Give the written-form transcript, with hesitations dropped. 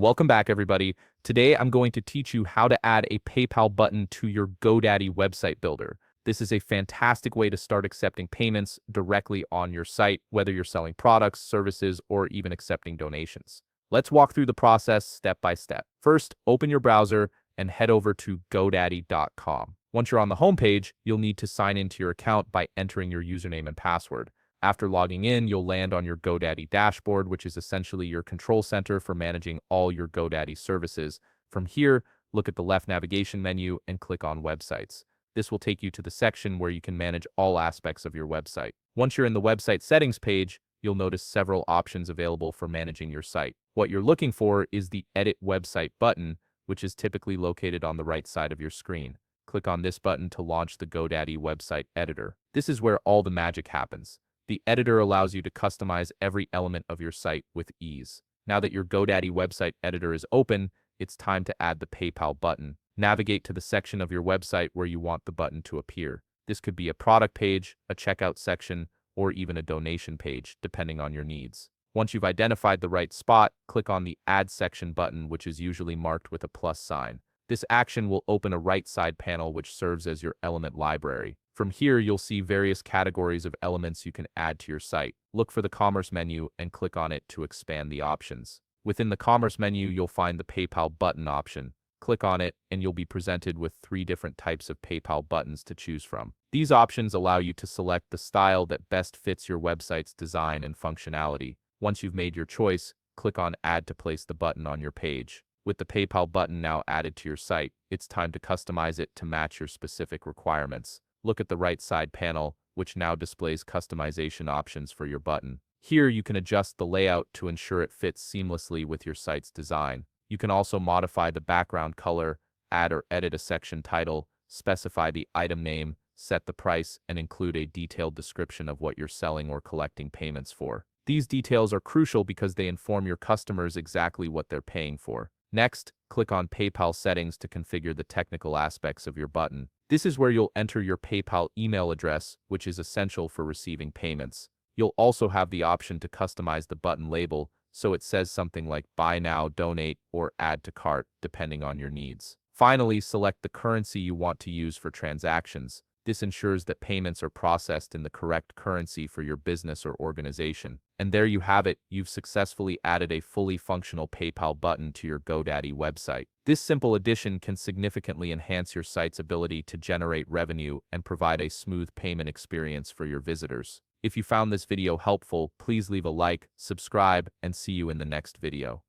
Welcome back, everybody. Today, I'm going to teach you how to add a PayPal button to your GoDaddy website builder. This is a fantastic way to start accepting payments directly on your site, whether you're selling products, services, or even accepting donations. Let's walk through the process step by step. First, open your browser and head over to GoDaddy.com. Once you're on the homepage, you'll need to sign into your account by entering your username and password. After logging in, you'll land on your GoDaddy dashboard, which is essentially your control center for managing all your GoDaddy services. From here, look at the left navigation menu and click on Websites. This will take you to the section where you can manage all aspects of your website. Once you're in the website settings page, you'll notice several options available for managing your site. What you're looking for is the Edit Website button, which is typically located on the right side of your screen. Click on this button to launch the GoDaddy website editor. This is where all the magic happens. The editor allows you to customize every element of your site with ease. Now that your GoDaddy website editor is open, it's time to add the PayPal button. Navigate to the section of your website where you want the button to appear. This could be a product page, a checkout section, or even a donation page, depending on your needs. Once you've identified the right spot, click on the Add Section button, which is usually marked with a plus sign. This action will open a right side panel which serves as your element library. From here, you'll see various categories of elements you can add to your site. Look for the Commerce menu and click on it to expand the options. Within the Commerce menu, you'll find the PayPal button option. Click on it and you'll be presented with 3 different types of PayPal buttons to choose from. These options allow you to select the style that best fits your website's design and functionality. Once you've made your choice, click on Add to place the button on your page. With the PayPal button now added to your site, it's time to customize it to match your specific requirements. Look at the right side panel, which now displays customization options for your button. Here you can adjust the layout to ensure it fits seamlessly with your site's design. You can also modify the background color, add or edit a section title, specify the item name, set the price, and include a detailed description of what you're selling or collecting payments for. These details are crucial because they inform your customers exactly what they're paying for. Next, click on PayPal settings to configure the technical aspects of your button. This is where you'll enter your PayPal email address, which is essential for receiving payments. You'll also have the option to customize the button label, so it says something like Buy Now, Donate, or Add to Cart, depending on your needs. Finally, select the currency you want to use for transactions. This ensures that payments are processed in the correct currency for your business or organization. And there you have it, you've successfully added a fully functional PayPal button to your GoDaddy website. This simple addition can significantly enhance your site's ability to generate revenue and provide a smooth payment experience for your visitors. If you found this video helpful, please leave a like, subscribe, and see you in the next video.